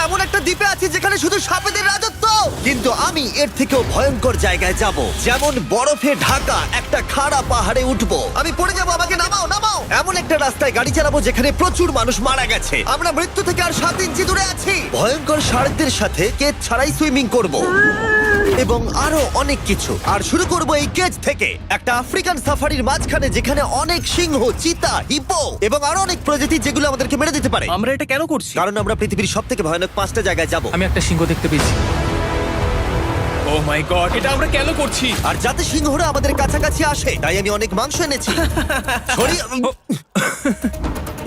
এমন একটা দ্বীপে আছি যেখানে শুধু সাপেদের রাজত্ব। কিন্তু আমি এর থেকেও ভয়ঙ্কর জায়গায় যাব, যেমন বরফে ঢাকা একটা খাড়া পাহাড়ে উঠবো। আমি পড়ে যাবো, আমাকে নামাও নামাও। এমন একটা রাস্তায় গাড়ি চালাবো যেখানে প্রচুর মানুষ মারা গেছে। আমরা মৃত্যু থেকে আর 7 ইঞ্চি দূরে আছি। ভয়ঙ্কর শার্কদের সাথে কেজ ছাড়াই সুইমিং করব এবং আরো অনেক কিছু। আর শুরু করব এই কেজ থেকে, একটা আফ্রিকান সাফারির মাঝখানে যেখানে অনেক সিংহ, চিতা, হিপো এবং আরো অনেক প্রজাতি যেগুলো আমাদেরকে মেরে দিতে পারে। আমরা এটা কেন করছি? কারণ আমরা পৃথিবীর সব থেকে ভয়ানক 5টা জায়গায় যাব। আমি একটা সিংহ দেখতে পেয়েছি। ও মাই গড, এটা আমরা কেন করছি? আর যাতে সিংহরা আমাদের কাছাকাছি আসে তাই আমি অনেক মাংস এনেছি।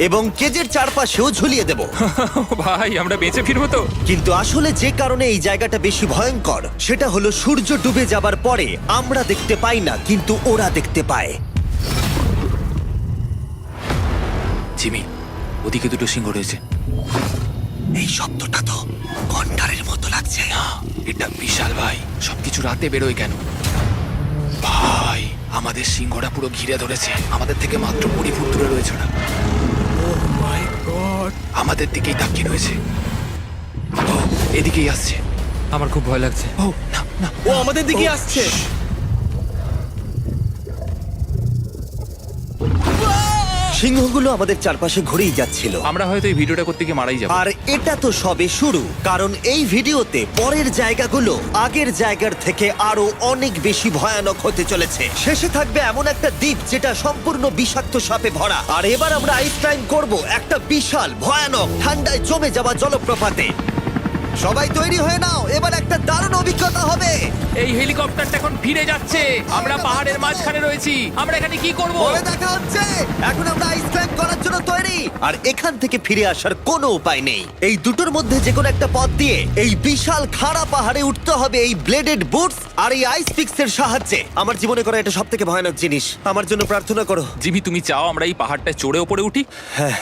এবং কেজের চারপাশেও ঝুলিয়ে দেব। ভাই আমরা বেঁচে ফিরবো তো? কিন্তু আসলে যে কারণে এই জায়গাটা বেশি ভয়ঙ্কর সেটা হলো সূর্য ডুবে যাবার পরে আমরা দেখতে পাই না, কিন্তু ওরা দেখতে পায়। জিমি, ওদিকে দুটো সিংহ রয়েছে। এই শব্দটা তো কণ্ঠারের মতো লাগছে। না, এটা বিশাল ভাই। সবকিছু রাতে বেরোয় কেন? ভাই, আমাদের সিংহরা পুরো ঘিরে ধরেছে। আমাদের থেকে মাত্র 20 ফুট দূরে রয়েছে ওরা। মাই গড, আমাদের দিকেই তাকিয়ে রয়েছে। ও, এদিকেই আসছে। আমার খুব ভয় লাগছে। ও না না, ও আমাদের দিকে আসছে। সিংহগুলো আমাদের চারপাশে ঘুরেই যাচ্ছিল। আমরা হয়তো এই ভিডিওটা করতে গিয়ে মারাই যাবো। আর এটা তো সবে শুরু, কারণ এই ভিডিওতে পরের জায়গাগুলো আগের জায়গার থেকে আরো অনেক বেশি ভয়ানক হতে চলেছে। শেষে থাকবে এমন একটা দ্বীপ যেটা সম্পূর্ণ বিষাক্ত সাপে ভরা। আর এবার আমরা আইস ক্লাইম্ব করব একটা বিশাল ভয়ানক ঠান্ডায় জমে যাওয়া জলপ্রপাতে। সবাই তৈরি হয়ে নাও, এবার একটা দারুণ অভিজ্ঞতা হবে। এই হেলিকপ্টারটা এখন ফিরে যাচ্ছে। আমরা পাহাড়ের মাঝখানে রয়েছি। আমরা এখানে কি করব? পরে দেখা হচ্ছে। এখন আমরা আইস ক্লাইম্ব করার জন্য তৈরি, আর এখান থেকে ফিরে আসার কোনো উপায় নেই। এই দুটোর মধ্যে যে কোনো একটা পথ দিয়ে এই বিশাল খাড়া পাহাড়ে উঠতে হবে এই ব্লেডেড বুটস আর এই আইস পিক্সের সাহায্যে। আমার জীবনে করা এটা সবথেকে ভয়ানক জিনিস। আমার জন্য প্রার্থনা করো। জিমি, তুমি চাও আমরা এই পাহাড়টা চড়ে ওপরে উঠি? হ্যাঁ,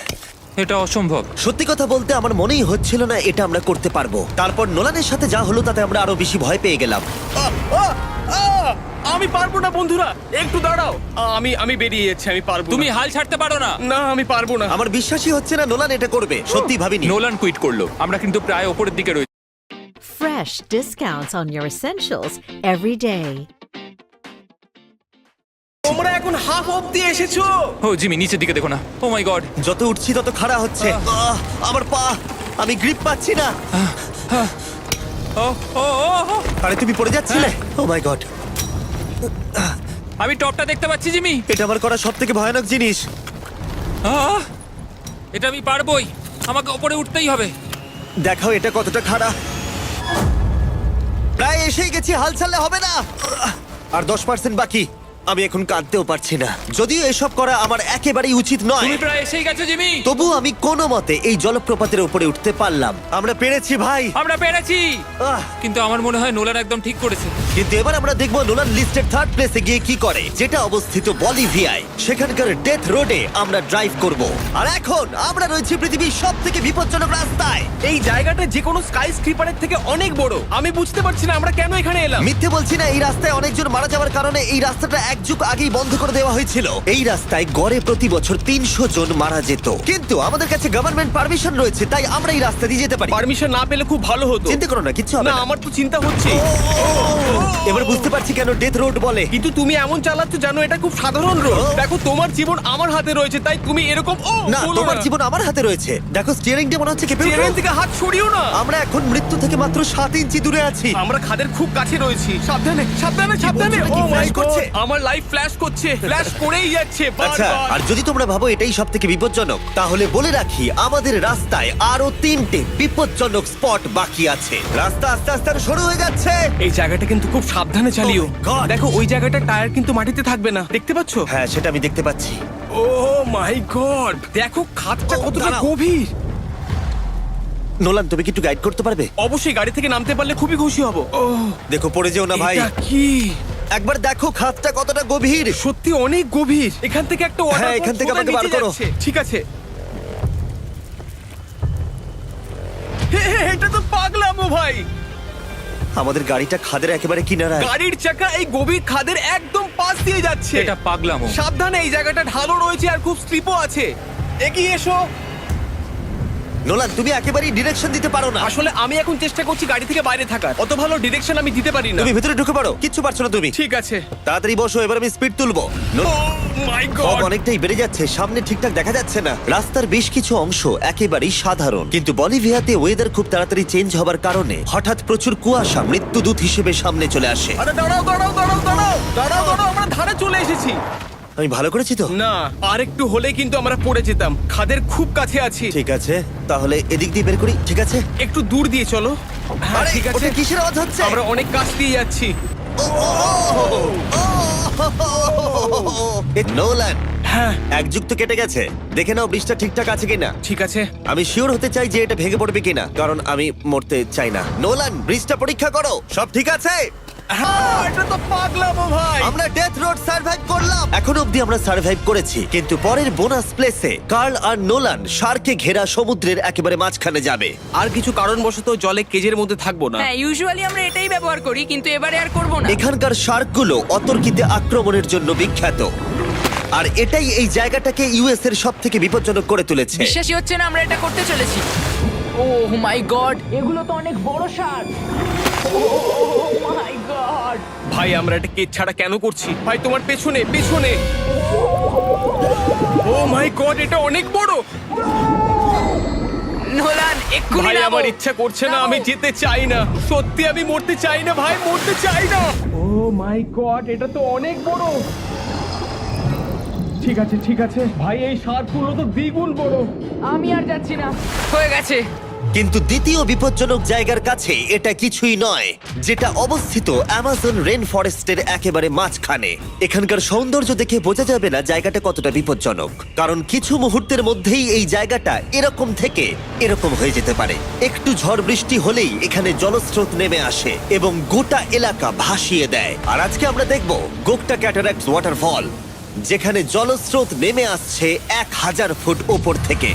এটা অসম্ভব। সত্যি কথা বলতে আমার মনেই হচ্ছিল না এটা আমরা করতে পারবো। তারপর নোলানের সাথে যা হলো তাতে আমরা আরো বেশি ভয় পেয়ে গেলাম। আমি পারবো না বন্ধুরা, একটু দাঁড়াও। আমি বেরিয়ে যাচ্ছি, আমি পারবো তুমি না। হাল ছাড়তে পারো না। না, আমি পারবো না। আমার বিশ্বাসই হচ্ছে না নোলান এটা করবে। সত্যি ভাবিনি। নোলান কুইট করলো। আমরা কিন্তু প্রায় ওপরের দিকে রয়েছি। Fresh discounts on your essentials every day. তোমরা এখন হাফ অবধি এসেছো। ও জিমি, নিচের দিকে দেখো না। ও মাই গড। যত উঠছি তত খাড়া হচ্ছে। আমার পা, আমি গ্রিপ পাচ্ছি না। ও ও ও ও। আরে তুমি পড়ে যাচ্ছিলে? ও মাই গড, আমি টপটা দেখতে পাচ্ছি জিমি। এটা আমার করা সবথেকে ভয়ানক জিনিস। আহ! এটা আমি পারবোই। আমাকে ওপরে উঠতেই হবে। দেখাও এটা কতটা খাড়া। প্রায় এসেই গেছি, হাল ছাড়লে হবে না। আর 10% বাকি। আমি এখন কাঁদতেও পারছি না, যদিও এসব করা আমার একেবারেই উচিত নয়। তুমি প্রায় এসেই গেছো জিমি। তবু আমি কোনো মতে এই জলপ্রপাতের উপরে উঠতে পারলাম। আমরা পেরেছি ভাই। আমরা পেরেছি। আহ, কিন্তু আমার মনে হয় নোলান একদম ঠিক করেছে। কিন্তু এবার আমরা দেখবো নোলান লিস্টের 3rd প্লেসে গিয়ে কি করে, যেটা অবস্থিত বলিভিয়ায়। সেখানকার ডেথ রোডে আমরা ড্রাইভ করব। আর এখন আমরা রয়েছি পৃথিবীর সবথেকে বিপজ্জনক রাস্তায়। এই জায়গাটা যে কোনো স্কাই স্ক্রিপারের থেকে অনেক বড়। আমি বুঝতে পারছি না আমরা কেন এখানে এলাম। মিথ্যে বলছি না, এই রাস্তায় অনেকজন মারা যাওয়ার কারণে এই রাস্তাটা 1 যুগ আগেই বন্ধ করে দেওয়া হয়েছিল। এই রাস্তায় গড়ে প্রতি বছর 300 জন মারা যেত, কিন্তু আমাদের কাছে গভর্নমেন্ট পারমিশন রয়েছে, তাই আমরা এই রাস্তা দিয়ে যেতে পারি। পারমিশন না পেলে খুব ভালো হতো। চিন্তা করো না, কিচ্ছু হবে না, না। আমার তো চিন্তা হচ্ছে। এবার বুঝতে পারছি কেন ডেথ রোড বলে। কিন্তু তুমি এমন চালাচ্ছ জানো এটা খুব সাধারণ রোড। দেখো তোমার জীবন আমার হাতে রয়েছে, তাই তুমি এরকম না, তোমার জীবন আমার হাতে রয়েছে। দেখো স্টিয়ারিংটা মনে হচ্ছে কেঁপে স্টিয়ারিং উঠলো। থেকে হাত সরিও না। আমরা এখন মৃত্যু থেকে মাত্র 7 ইঞ্চি দূরে আছি। আমরা খাদের খুব কাছে রয়েছি। সাবধানে সাবধানে সাবধানে। বলছো নাকি? ও মাই Flash করছে? গড, আমার লাইফ ফ্ল্যাশ করছে, ফ্ল্যাশ করেই যাচ্ছে আচ্ছা, বারবার। আর যদি তোমরা ভাবো এটাই সব থেকে বিপজ্জনক, তাহলে বলে রাখি আমাদের রাস্তায় আরো 3টে বিপজ্জনক স্পট বাকি আছে। রাস্তা আস্তে আস্তে আরো সরু হয়ে যাচ্ছে। এই জায়গাটা কিন্তু খুব সাবধানে চালিও। Oh my God! দেখো ওই জায়গাটা টায়ার কিন্তু মাটিতে থাকবে না, দেখতে পাচ্ছো? হ্যাঁ, সেটা আমি দেখতে পাচ্ছি। ও মাই গড, দেখো খাদটা Oh, কতটা দাঁড়াও। গভীর। নোলান, তুমি কি একটু গাইড করতে পারবে? অবশ্যই, গাড়ি থেকে নামতে পারলে খুবই খুশি হব। ও দেখো পড়ে যেও না ভাই। এটা কি? একবার দেখো খাতটা কতটা গভীর। সত্যি অনেক গভীর। এখান থেকে একটা ওয়াটার হ্যাঁ, এখান থেকে আমাকে বার করো। ঠিক আছে। এটা তো পাগলামো ভাই। আমাদের গাড়িটা খাদের একেবারে কিনারায়। গাড়ির চাকা এই গভীর খাদের একদম পাশ দিয়ে যাচ্ছে। এটা পাগলামো। আচ্ছা। সাবধানে, এই জায়গাটা ঢালও রয়েছে আর খুব স্লিপও আছে। এগিয়ে এসো। নোলান, তুমি একেবারেই ডিরেকশন দিতে পারো না। আসলে আমি এখন চেষ্টা করছি গাড়ি থেকে বাইরে থাকার, অত ভালো ডিরেকশন আমি দিতে পারি না। তুমি ভিতরে ঢুকে পারো, কিচ্ছু পারছো না তুমি। ঠিক আছে। তাড়াতাড়ি বসো, এবার আমি স্পিড তুলবো। ও মাই ফগ গড। অনেকটাই বেড়ে যাচ্ছে, সামনে ঠিকঠাক দেখা যাচ্ছে না। রাস্তার বেশ কিছু অংশ একেবারেই সাধারণ, কিন্তু বলিভিয়াতে ওয়েদার খুব তাড়াতাড়ি চেঞ্জ হবার কারণে হঠাৎ প্রচুর কুয়াশা মৃত্যুদূত হিসেবে সামনে চলে আসে। আরে দাঁড়াও দাঁড়াও দাঁড়াও দাঁড়াও দাঁড়াও দাঁড়াও, আমরা ধারে চলে এসেছি। আমি ভালো করেছি তো? না, আর একটু হলে কিন্তু আমরা পড়ে যেতাম, খাদের খুব কাছে আছি। ঠিক আছে, তাহলে এদিক দিয়ে বের করি। ঠিক আছে। একটু দূর দিয়ে চলো। হ্যাঁ আরে, ঠিক আছে। ওটা কিসের আওয়াজ হচ্ছে? আমরা অনেক কাছ দিয়ে যাচ্ছি। নোলান, হ্যাঁ এক যুগ তো কেটে গেছে, দেখে নাও ব্রিজটা ঠিকঠাক আছে কিনা। ঠিক আছে। আমি শিওর হতে চাই যে এটা ভেঙে পড়বে কিনা, কারণ আমি মরতে চাই না। নোলান, ব্রিজটা পরীক্ষা করো, সব ঠিক আছে? হ্যাঁ, এটা তো পাগলামো ভাই। আমরা ডেথ রোড সার্ভাইভ করলাম। এখন অবধি আমরা সার্ভাইভ করেছি, কিন্তু পরের বোনাস প্লেসে কার্ল আর নোলান শার্কে ঘেরা সমুদ্রের একেবারে মাঝখানে যাবে। আর কিছু কারণবশত জলে কেজের মধ্যে থাকবো না। হ্যাঁ ইউজুয়ালি আমরা এটাই ব্যবহার করি, কিন্তু এবারে আর করব না। এখানকার শার্কগুলো অতর্কিতে আক্রমণের জন্য বিখ্যাত, আর এটাই এই জায়গাটাকে ইউএস এর সব থেকে বিপজ্জনক করে তুলেছে। বিশ্বাসই হচ্ছে না আমরা এটা করতে চলেছি। ও মাই গড, এগুলো তো অনেক বড় শার্ক। ও মাই গড। ভাই আমরা এটা কেজ ছাড়া কেন করছি? ভাই তোমার পেছনে পেছনে। ও মাই গড, এটা অনেক বড়। নোলান এক্ষুনি ভাই নামো। আমার ইচ্ছা করছে না, আমি যেতে চাই না। সত্যি আমি মরতে চাই না ভাই, মরতে চাই না। ও মাই গড, এটা তো অনেক বড়। ঠিক আছে ঠিক আছে ভাই, এই শার্কগুলো তো দ্বিগুণ বড়। আমি আর যাচ্ছি না, হয়ে গেছে। কিন্তু দ্বিতীয় বিপজ্জনক জায়গার কাছে এটা কিছুই নয়, যেটা অবস্থিত অ্যামাজন রেন ফরেস্টের একেবারে মাঝখানে। এখানকার সৌন্দর্য দেখে বোঝা যাবে না জায়গাটা কতটা বিপজ্জনক, কারণ কিছু মুহূর্তের মধ্যেই এই জায়গাটা এরকম থেকে এরকম হয়ে যেতে পারে। একটু ঝড় বৃষ্টি হলেই এখানে জলস্রোত নেমে আসে এবং গোটা এলাকা ভাসিয়ে দেয়। আর আজকে আমরা দেখব গোকটা ক্যাটারাক্ট ওয়াটারফল, যেখানে জলস্রোত নেমে আসছে 1000 ফুট ওপর থেকে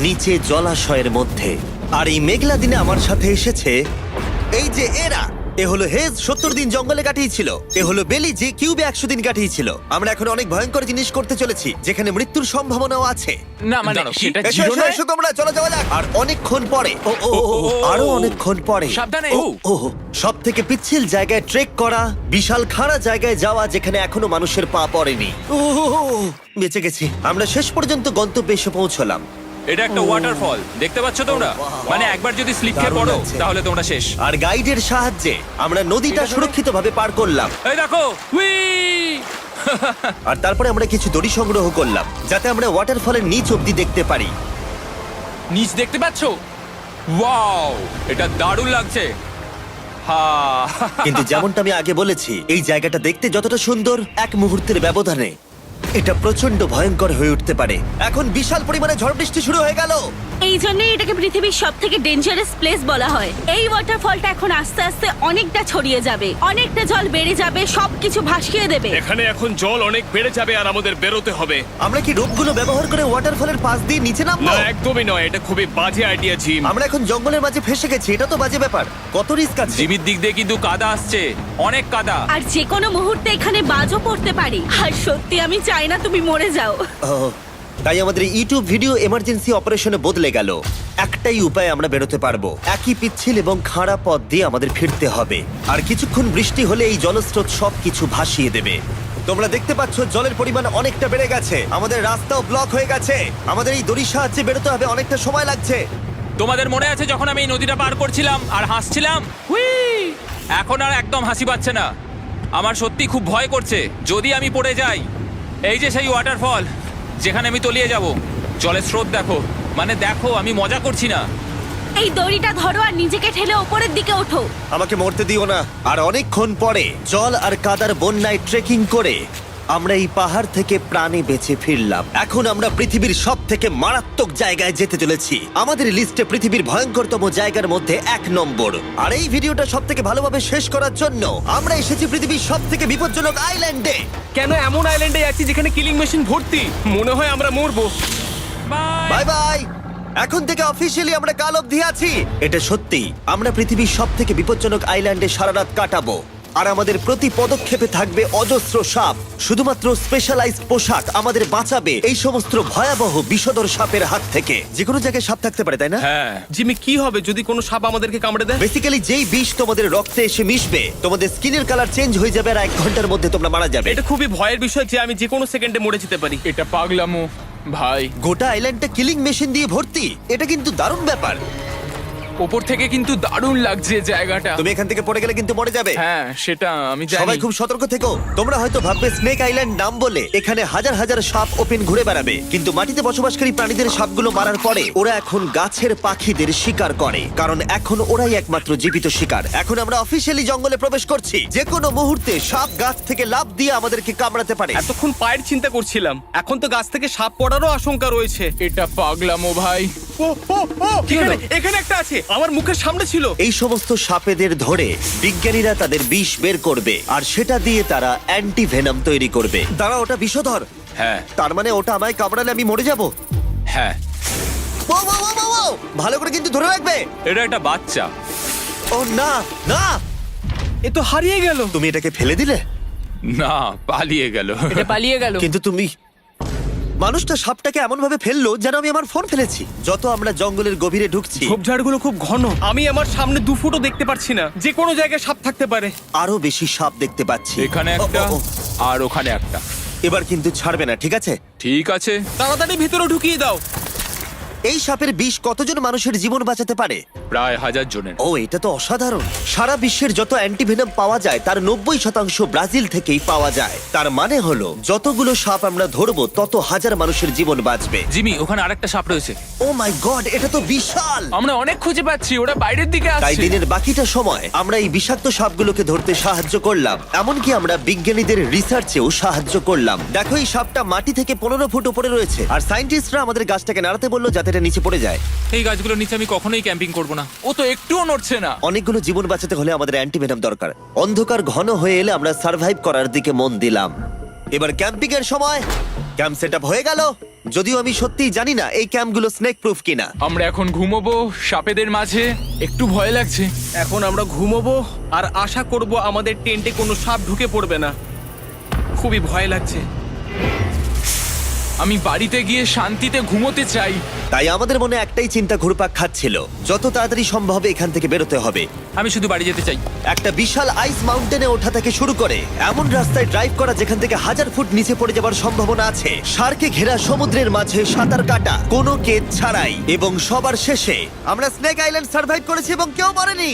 নিচে জলাশয়ের মধ্যে। আর এই মেঘলা দিনে আমার সাথে এসেছে এই যে এরা। এ হলো হেজ, 70 দিন জঙ্গলে কাটিয়েছিল। এ হলো বেলি, যে কিউবে 100 দিন কাটিয়েছিল। আমরা এখন অনেক ভয়ঙ্কর জিনিস করতে চলেছি, যেখানে মৃত্যুর সম্ভাবনাও আছে। না মানে সেটা এসো, জিরো এসো, নয়। এসো তোমরা, চলো যাওয়া যাক। আর অনেকক্ষণ পরে আরো অনেকক্ষণ পরে সাবধানে। সব থেকে পিচ্ছিল জায়গায় ট্রেক করা, বিশাল খাড়া জায়গায় যাওয়া যেখানে এখনো মানুষের পা পড়েনি। বেঁচে গেছি। আমরা শেষ পর্যন্ত গন্তব্যে এসে পৌঁছলাম। এটা একটা ওয়াটারফল, দেখতে পাচ্ছ তোমরা? মানে একবার যদি স্লিপ খেয়ে দারুণ পড়ো লাগছে। তাহলে তোমরা শেষ। আর গাইডের সাহায্যে আমরা নদীটা সুরক্ষিতভাবে পার করলাম। এই দেখো, উই! আর তারপরে আমরা কিছু দড়ি সংগ্রহ করলাম, যাতে আমরা ওয়াটারফলের নিচ অব্দি দেখতে পারি। নিচ দেখতে পাচ্ছ? ওয়াও, এটা দারুণ লাগছে। হা! কিন্তু যেমনটা আমি আগে বলেছি, এই জায়গাটা দেখতে যতটা সুন্দর, এক মুহূর্তের ব্যবধানে এটা প্রচন্ড ভয়ঙ্কর হয়ে উঠতে পারে। এখন বিশাল পরিমাণে ঝড় বৃষ্টি শুরু হয়ে গেল। এই জন্যই এটাকে পৃথিবীর সব থেকে ডেঞ্জারাস প্লেস বলা হয়। এই ওয়াটারফলটা এখন আস্তে আস্তে অনেকটা ছড়িয়ে যাবে, অনেকটা জল বেড়ে যাবে, সবকিছু ভাসিয়ে দেবে। এখানে এখন জল অনেক বেড়ে যাবে আর আমাদের বেরোতে হবে। আমরা কি রোপগুলো ব্যবহার করে ওয়াটারফলের পাশ দিয়ে নিচে না নামবো? একদমই নয়, এটা খুবই বাজে আইডিয়া জিম। আমরা এখন জঙ্গলের মাঝে ফেসে গেছি, এটা তো বাজে ব্যাপার। কত রিস্ক আছে। জিমির দিক দিয়ে কিন্তু কাদা আসছে, অনেক কাদা। আর যে কোনো মুহূর্তে এখানে বাজও পড়তে পারি। আর সত্যি আমি চাই না তুমি মরে যাও। ও, তাই আমাদের ইউটিউব ভিডিও এমার্জেন্সি অপারেশনে বদলে গেল। একটাই উপায় আমরা বেরোতে পারবো, একই পিচ্ছিল এবং খাড়া পথ দিয়ে আমাদের ফিরতে হবে। আর কিছুক্ষণ বৃষ্টি হলে এই জলস্রোত সবকিছু ভাসিয়ে দেবে। তোমরা দেখতে পাচ্ছ জলের পরিমাণ অনেকটা বেড়ে গেছে, আমাদের রাস্তাও ব্লক হয়ে গেছে। আমাদের এই দড়ির সাহায্যে বেরোতে হবে, অনেকটা সময় লাগছে। তোমাদের মনে আছে যখন আমি এই নদীটা পার করছিলাম আর হাসছিলাম? হুই! এখন আর একদম হাসি পাচ্ছে না। আমার সত্যি খুব ভয় করছে, যদি আমি পড়ে যাই। এই যে সেই ওয়াটারফল যেখানে আমি তলিয়ে যাব। জলের স্রোত দেখো, মানে দেখো, আমি মজা করছি না। এই দড়িটা ধরো আর নিজেকে ঠেলে ওপরের দিকে ওঠো। আমাকে মরতে দিও না। আর অনেকক্ষণ পরে জল আর কাদার বন্যায় ট্রেকিং করে আমরা এই পাহাড় থেকে প্রাণে বেঁচে ফিরলাম। এখন আমরা পৃথিবীর সব থেকে মারাত্মক জায়গায় যেতে চলেছি। আমাদের লিস্টে পৃথিবীর ভয়ঙ্করতম জায়গার মধ্যে 1 নম্বর। আর এই ভিডিওটা সব থেকে ভালোভাবে শেষ করার জন্য আমরা এসেছি পৃথিবীর সব থেকে বিপজ্জনক আইল্যান্ডে। কেন এমন আইল্যান্ডে আছি যেখানে কিলিং মেশিন ভর্তি? মনে হয় আমরা মরবো। বাই! Bye bye. এখন থেকে অফিসিয়ালি আমরা কাল অবধি আছি। এটা সত্যি, আমরা পৃথিবীর সব থেকে বিপজ্জনক আইল্যান্ডে সারা রাত কাটাবো। আর আমাদের প্রতি পদক্ষেপে থাকবে অজস্র সাপ। শুধুমাত্র স্পেশালাইজড পোশাক আমাদের বাঁচাবে এই সমস্ত ভয়াবহ বিষধর সাপের হাত থেকে। যে কোনো জায়গায় সাপ থাকতে পারে, তাই না? হ্যাঁ জিমি, কি হবে যদি কোনো সাপ আমাদেরকে কামড়ে দেয়? বেসিক্যালি যেই বিষ তোমাদের রক্তে এসে মিশবে, তোমাদের স্কিনের কালার চেঞ্জ হয়ে যাবে আর 1 ঘন্টার মধ্যে তোমরা মারা যাবে। এটা খুবই ভয়ের বিষয় যে আমি যে কোনো সেকেন্ডে মরে যেতে পারি। এটা পাগলামো ভাই। গোটা আইল্যান্ডটা কিলিং মেশিন দিয়ে ভর্তি। এটা কিন্তু দারুণ ব্যাপার। ওপর থেকে কিন্তু দারুণ লাগছে জায়গাটা। তুমি এখান থেকে পড়ে গেলে কিন্তু মরে যাবে। হ্যাঁ সেটা আমি জানি। সবাই খুব সতর্ক থেকো। তোমরা হয়তো ভাববে স্নেক আইল্যান্ড নাম বলে এখানে হাজার হাজার সাপ ওপেন ঘুরে বেড়াবে, কিন্তু মাটিতে বসবাসকারী প্রাণীদের সাপগুলো মারার পরে ওরা এখন গাছের পাখিদের শিকার করে, কারণ এখন ওরাই একমাত্র জীবিত শিকার। এখন আমরা অফিসিয়ালি জঙ্গলে প্রবেশ করছি। যে কোনো মুহূর্তে সাপ গাছ থেকে লাফ দিয়ে আমাদেরকে কামড়াতে পারে। এতক্ষণ পায়ের চিন্তা করছিলাম, এখন তো গাছ থেকে সাপ পড়ারও আশঙ্কা রয়েছে। এটা পাগলামো ভাই। ও ও ও, এখানে একটা আছে, আমার মুখের সামনে ছিল। এই সমস্ত সাপেদের ধরে বিজ্ঞানীরা তাদের বিষ বের করবে, আর সেটা দিয়ে তারা অ্যান্টি ভেনাম তৈরি করবে। তারা ওটা বিষধর, হ্যাঁ তার মানে ওটা আমায় কামড়ালে আমি মরে যাব। হ্যাঁ ও, ও, ও, ও, ও! ভালো করে কিন্তু ধরে রাখবে। এটা একটা বাচ্চা। ও না না, এ তো হারিয়ে গেল। তুমি এটাকে ফেলে দিলে। না, পালিয়ে গেল। এটা পালিয়ে গেল। কিন্তু তুমি, মানুষটা সাপটাকে এমন ভাবে ফেললো যেন আমি আমার ফোন ফেলেছি। যত আমরা জঙ্গলের গভীরে ঢুকছি, ঝোপঝাড়গুলো খুব ঘন, আমি আমার সামনে 2 ফুটও দেখতে পারছি না। যে কোনো জায়গায় সাপ থাকতে পারে। আরো বেশি সাপ দেখতে পাচ্ছি। এখানে একটা ও, ও, ও। আর ওখানে একটা। এবার কিন্তু ছাড়বে না, ঠিক আছে? ঠিক আছে। তাড়াতাড়ি ভিতরে ঢুকিয়ে দাও। এই সাপের বিষ কতজন মানুষের জীবন বাঁচাতে পারে? প্রায় 1000 জনের। ও, এটা তো অসাধারণ। সারা বিশ্বের যত অ্যান্টিভেনাম পাওয়া যায় তার 90% ব্রাজিল থেকেই পাওয়া যায়। তার মানে হলো যতগুলো সাপ আমরা ধরবো তত হাজার মানুষের জীবন বাঁচবে। জিমি, ওখানে আরেকটা সাপ রয়েছে। ও মাই গড, এটা তো বিশাল। আমরা অনেক খুঁজে পাচ্ছি, ওরা বাইরের দিকে তাই আসছে। দিনের বাকিটা সময় আমরা এই বিষাক্ত সাপগুলোকে ধরতে সাহায্য করলাম। এমনকি আমরা বিজ্ঞানীদের রিসার্চেও সাহায্য করলাম। দেখো, এই সাপটা মাটি থেকে 15 ফুট উপরে রয়েছে, আর সায়েন্টিস্টরা আমাদের গাছটাকে নাড়াতে বললো যাতে এটা নিচে পড়ে যায়। এই গাছগুলোর নিচে আমি কখনোই ক্যাম্পিং করব না। ও তো একটুও নড়ছে না। অনেকগুলো জীবন বাঁচাতে হলে আমাদের অ্যান্টিভেনাম দরকার। অন্ধকার ঘন হয়ে এলে আমরা সার্ভাইভ করার দিকে মন দিলাম। এবার ক্যাম্পিং এর সময়। ক্যাম্প সেটআপ হয়ে গেল, যদিও আমি সত্যিই জানি না এই ক্যাম্পগুলো স্নেক প্রুফ কিনা। আমরা এখন ঘুমোবো সাপেদের মাঝে, একটু ভয় লাগছে। এখন আমরা ঘুমোবো আর আশা করব আমাদের টেন্টে কোনো সাপ ঢুকে পড়বে না। খুবই ভয় লাগছে। আমি বাড়িতে গিয়ে শান্তিতে ঘুমোতে চাই। তাই আমাদের মনে একটাই চিন্তা ঘুরপাক খাচ্ছিল, যত তাড়াতাড়ি সম্ভব এখান থেকে বেরোতে হবে। আমি শুধু বাড়ি যেতে চাই। একটা বিশাল আইস মাউন্টেনে ওঠা থেকে শুরু করে এমন রাস্তায় ড্রাইভ করা যেখান থেকে 1000 ফুট নিচে পড়ে যাবার সম্ভাবনা আছে, শার্কে ঘেরা সমুদ্রের মাঝে সাঁতার কাটা কোনো কেদ ছাড়াই, এবং সবার শেষে আমরা স্নেক আইল্যান্ড সার্ভাইভ করেছি এবং কেউ মরেনি।